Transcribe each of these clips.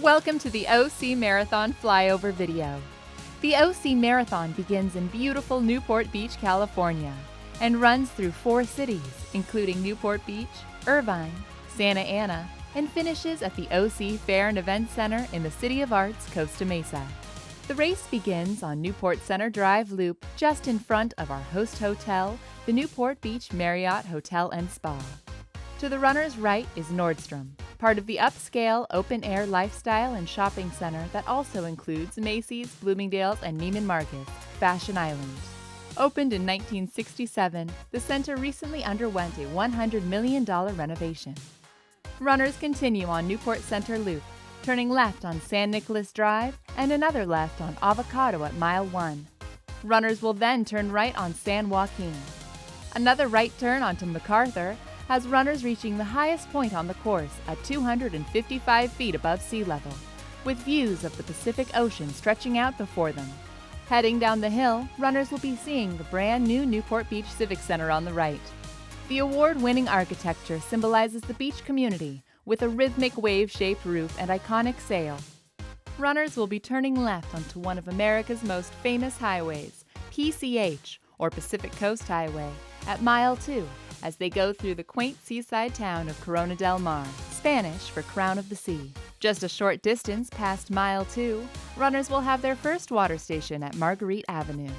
Welcome to the OC Marathon Flyover video. The OC Marathon begins in beautiful Newport Beach, California, and runs through 4 cities, including Newport Beach, Irvine, Santa Ana, and finishes at the OC Fair and Event Center in the City of Arts, Costa Mesa. The race begins on Newport Center Drive Loop just in front of our host hotel, the Newport Beach Marriott Hotel and Spa. To the runner's right is Nordstrom, part of the upscale open-air lifestyle and shopping center that also includes Macy's, Bloomingdale's, and Neiman Marcus, Fashion Island. Opened in 1967, the center recently underwent a $100 million renovation. Runners continue on Newport Center Loop, turning left on San Nicolas Drive and another left on Avocado at Mile 1. Runners will then turn right on San Joaquin. Another right turn onto MacArthur has runners reaching the highest point on the course at 255 feet above sea level, with views of the Pacific Ocean stretching out before them. Heading down the hill, runners will be seeing the brand new Newport Beach Civic Center on the right. The award-winning architecture symbolizes the beach community with a rhythmic wave-shaped roof and iconic sail. Runners will be turning left onto one of America's most famous highways, PCH, or Pacific Coast Highway, at Mile 2, as they go through the quaint seaside town of Corona del Mar, Spanish for Crown of the Sea. Just a short distance past Mile 2, runners will have their first water station at Marguerite Avenue.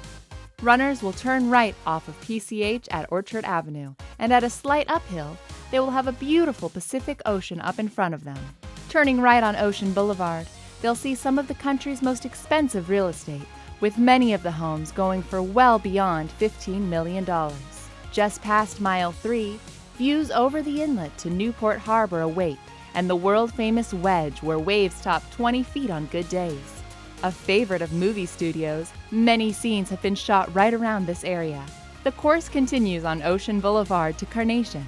Runners will turn right off of PCH at Orchard Avenue, and at a slight uphill, they will have a beautiful Pacific Ocean up in front of them. Turning right on Ocean Boulevard, they'll see some of the country's most expensive real estate, with many of the homes going for well beyond $15 million. Just past Mile 3, views over the inlet to Newport Harbor await, and the world-famous wedge where waves top 20 feet on good days. A favorite of movie studios, many scenes have been shot right around this area. The course continues on Ocean Boulevard to Carnation,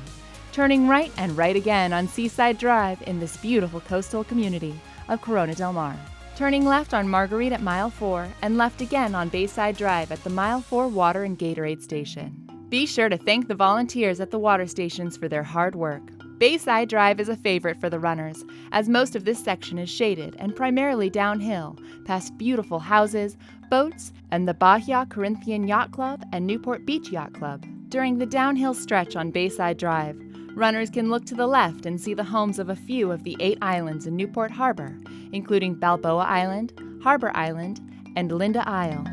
turning right and right again on Seaside Drive in this beautiful coastal community of Corona del Mar. Turning left on Marguerite at Mile 4 and left again on Bayside Drive at the Mile 4 Water and Gatorade Station. Be sure to thank the volunteers at the water stations for their hard work. Bayside Drive is a favorite for the runners, as most of this section is shaded and primarily downhill, past beautiful houses, boats, and the Bahia Corinthian Yacht Club and Newport Beach Yacht Club. During the downhill stretch on Bayside Drive, runners can look to the left and see the homes of a few of the 8 islands in Newport Harbor, including Balboa Island, Harbor Island, and Linda Isle.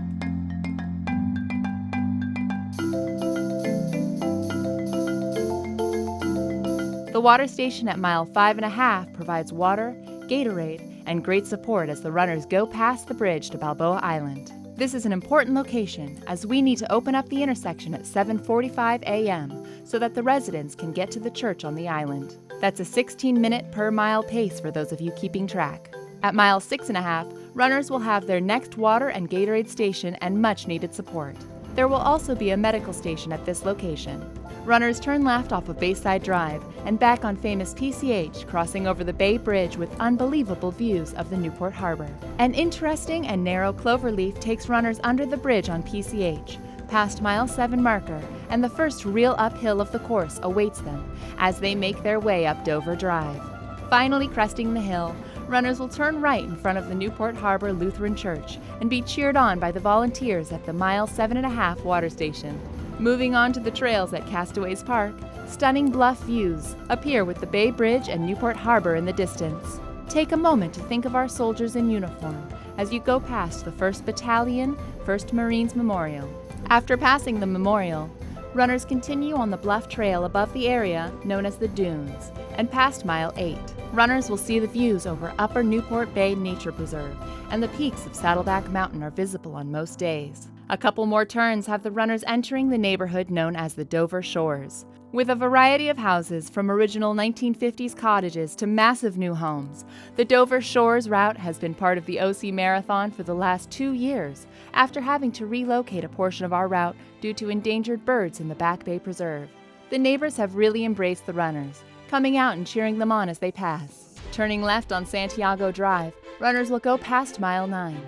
The water station at Mile 5.5 provides water, Gatorade, and great support as the runners go past the bridge to Balboa Island. This is an important location as we need to open up the intersection at 7:45 a.m. so that the residents can get to the church on the island. That's a 16-minute per mile pace for those of you keeping track. At Mile 6.5, runners will have their next water and Gatorade station and much needed support. There will also be a medical station at this location. Runners turn left off of Bayside Drive and back on famous PCH, crossing over the Bay Bridge with unbelievable views of the Newport Harbor. An interesting and narrow cloverleaf takes runners under the bridge on PCH, past Mile 7 marker, and the first real uphill of the course awaits them as they make their way up Dover Drive. Finally cresting the hill, runners will turn right in front of the Newport Harbor Lutheran Church and be cheered on by the volunteers at the Mile 7.5 water station. Moving on to the trails at Castaways Park, stunning bluff views appear with the Bay Bridge and Newport Harbor in the distance. Take a moment to think of our soldiers in uniform as you go past the 1st Battalion, 1st Marines Memorial. After passing the memorial, runners continue on the bluff trail above the area known as the Dunes and past Mile 8. Runners will see the views over Upper Newport Bay Nature Preserve, and the peaks of Saddleback Mountain are visible on most days. A couple more turns have the runners entering the neighborhood known as the Dover Shores. With a variety of houses from original 1950s cottages to massive new homes, the Dover Shores route has been part of the OC Marathon for the last 2 years, after having to relocate a portion of our route due to endangered birds in the Back Bay Preserve. The neighbors have really embraced the runners, coming out and cheering them on as they pass. Turning left on Santiago Drive, runners will go past Mile 9,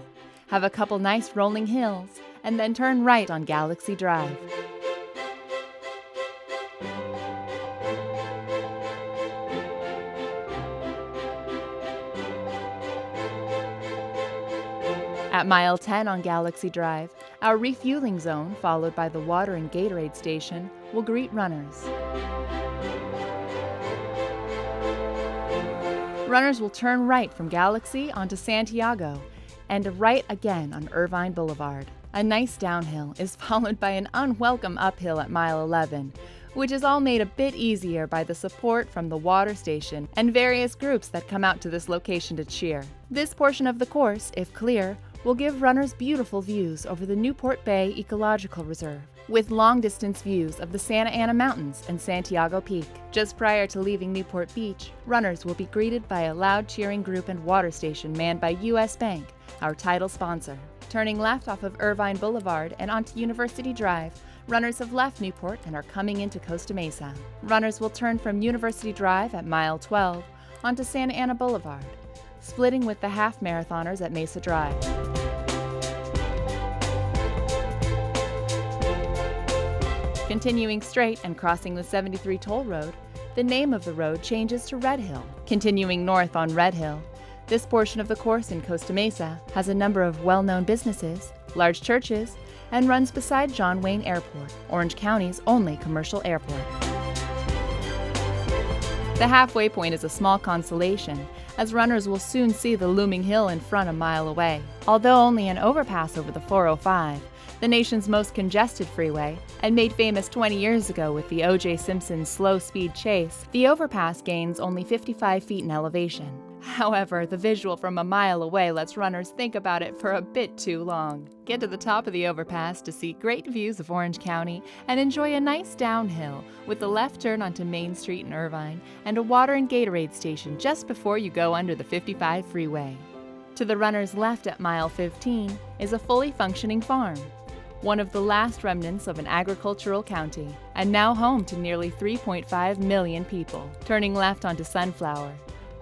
have a couple nice rolling hills, and then turn right on Galaxy Drive. At mile 10 on Galaxy Drive, our refueling zone, followed by the water and Gatorade station, will greet runners. Runners will turn right from Galaxy onto Santiago and right again on Irvine Boulevard. A nice downhill is followed by an unwelcome uphill at mile 11, which is all made a bit easier by the support from the water station and various groups that come out to this location to cheer. This portion of the course, if clear, will give runners beautiful views over the Newport Bay Ecological Reserve, with long-distance views of the Santa Ana Mountains and Santiago Peak. Just prior to leaving Newport Beach, runners will be greeted by a loud cheering group and water station manned by U.S. Bank, our title sponsor. Turning left off of Irvine Boulevard and onto University Drive, runners have left Newport and are coming into Costa Mesa. Runners will turn from University Drive at mile 12 onto Santa Ana Boulevard, splitting with the half marathoners at Mesa Drive. Continuing straight and crossing the 73 toll road, the name of the road changes to Red Hill. Continuing north on Red Hill, this portion of the course in Costa Mesa has a number of well-known businesses, large churches, and runs beside John Wayne Airport, Orange County's only commercial airport. The halfway point is a small consolation, as runners will soon see the looming hill in front a mile away. Although only an overpass over the 405, the nation's most congested freeway, and made famous 20 years ago with the O.J. Simpson slow-speed chase, the overpass gains only 55 feet in elevation. However, the visual from a mile away lets runners think about it for a bit too long. Get to the top of the overpass to see great views of Orange County and enjoy a nice downhill with a left turn onto Main Street in Irvine and a water and Gatorade station just before you go under the 55 freeway. To the runner's left at mile 15 is a fully functioning farm, one of the last remnants of an agricultural county, and now home to nearly 3.5 million people. Turning left onto Sunflower,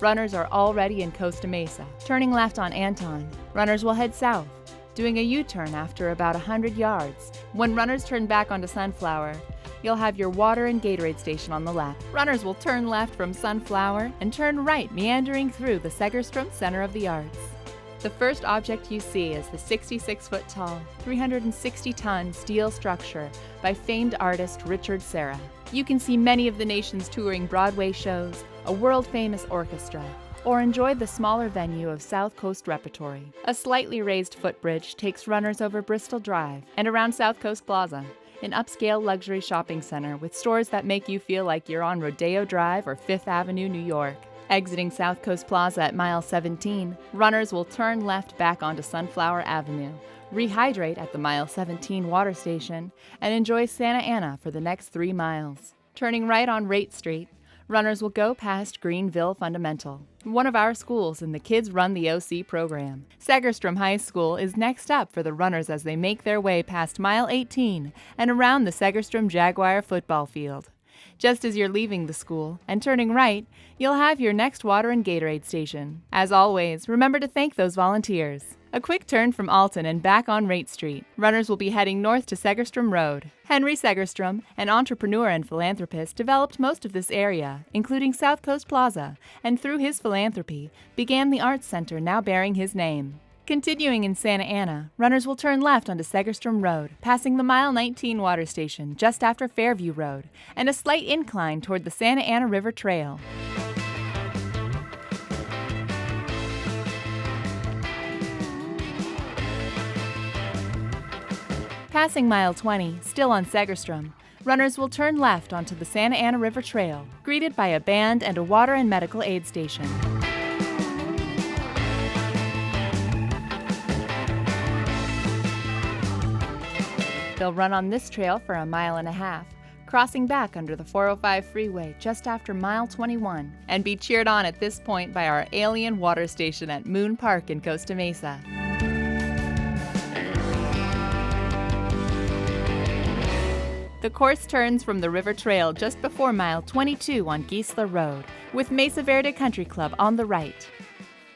runners are already in Costa Mesa. Turning left on Anton, runners will head south, doing a U-turn after about 100 yards. When runners turn back onto Sunflower, you'll have your water and Gatorade station on the left. Runners will turn left from Sunflower and turn right, meandering through the Segerstrom Center of the Arts. The first object you see is the 66-foot-tall, 360-ton steel structure by famed artist Richard Serra. You can see many of the nation's touring Broadway shows, a world-famous orchestra, or enjoy the smaller venue of South Coast Repertory. A slightly raised footbridge takes runners over Bristol Drive and around South Coast Plaza, an upscale luxury shopping center with stores that make you feel like you're on Rodeo Drive or Fifth Avenue, New York. Exiting South Coast Plaza at mile 17, runners will turn left back onto Sunflower Avenue, rehydrate at the mile 17 water station, and enjoy Santa Ana for the next 3 miles. Turning right on Rate Street, runners will go past Greenville Fundamental, one of our schools in the Kids Run the OC program. Segerstrom High School is next up for the runners as they make their way past mile 18 and around the Segerstrom Jaguar football field. Just as you're leaving the school and turning right, you'll have your next water and Gatorade station. As always, remember to thank those volunteers. A quick turn from Alton and back on Rate Street, runners will be heading north to Segerstrom Road. Henry Segerstrom, an entrepreneur and philanthropist, developed most of this area, including South Coast Plaza, and through his philanthropy, began the arts center now bearing his name. Continuing in Santa Ana, runners will turn left onto Segerstrom Road, passing the mile 19 water station just after Fairview Road, and a slight incline toward the Santa Ana River Trail. Passing mile 20, still on Segerstrom, runners will turn left onto the Santa Ana River Trail, greeted by a band and a water and medical aid station. They'll run on this trail for a mile and a half, crossing back under the 405 freeway just after mile 21, and be cheered on at this point by our alien water station at Moon Park in Costa Mesa. The course turns from the river trail just before mile 22 on Gisela Road, with Mesa Verde Country Club on the right.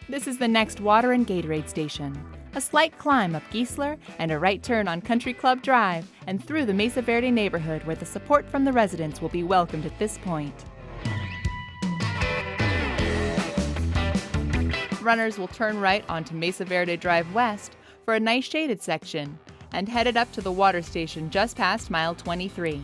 This is the next water and Gatorade station. A slight climb up Gisela and a right turn on Country Club Drive and through the Mesa Verde neighborhood where the support from the residents will be welcomed at this point. Runners will turn right onto Mesa Verde Drive West for a nice shaded section and headed up to the water station just past mile 23.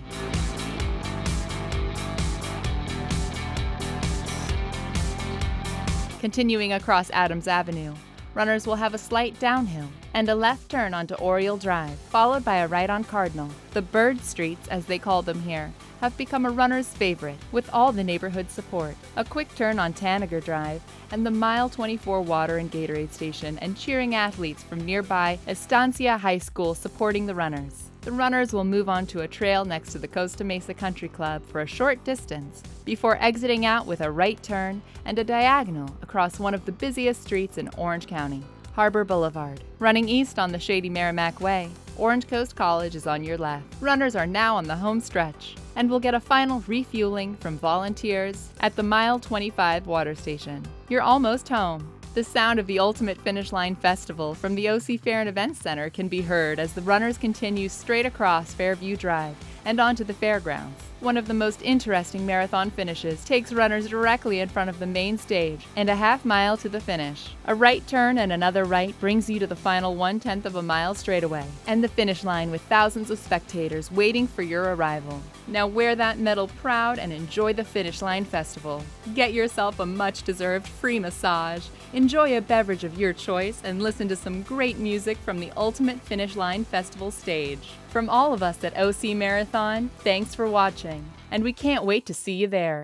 Continuing across Adams Avenue, runners will have a slight downhill and a left turn onto Oriole Drive, followed by a right on Cardinal. The bird streets, as they call them here, have become a runner's favorite, with all the neighborhood support. A quick turn on Tanager Drive and the mile 24 water and Gatorade station and cheering athletes from nearby Estancia High School supporting the runners. The runners will move on to a trail next to the Costa Mesa Country Club for a short distance before exiting out with a right turn and a diagonal across one of the busiest streets in Orange County, Harbor Boulevard. Running east on the shady Merrimack Way, Orange Coast College is on your left. Runners are now on the home stretch and will get a final refueling from volunteers at the mile 25 water station. You're almost home. The sound of the Ultimate Finish Line Festival from the OC Fair and Events Center can be heard as the runners continue straight across Fairview Drive and onto the fairgrounds. One of the most interesting marathon finishes takes runners directly in front of the main stage and a half mile to the finish. A right turn and another right brings you to the final 1/10 of a mile straightaway and the finish line with thousands of spectators waiting for your arrival. Now wear that medal proud and enjoy the Finish Line Festival. Get yourself a much-deserved free massage, enjoy a beverage of your choice, and listen to some great music from the Ultimate Finish Line Festival stage. From all of us at OC Marathon, thanks for watching, and we can't wait to see you there.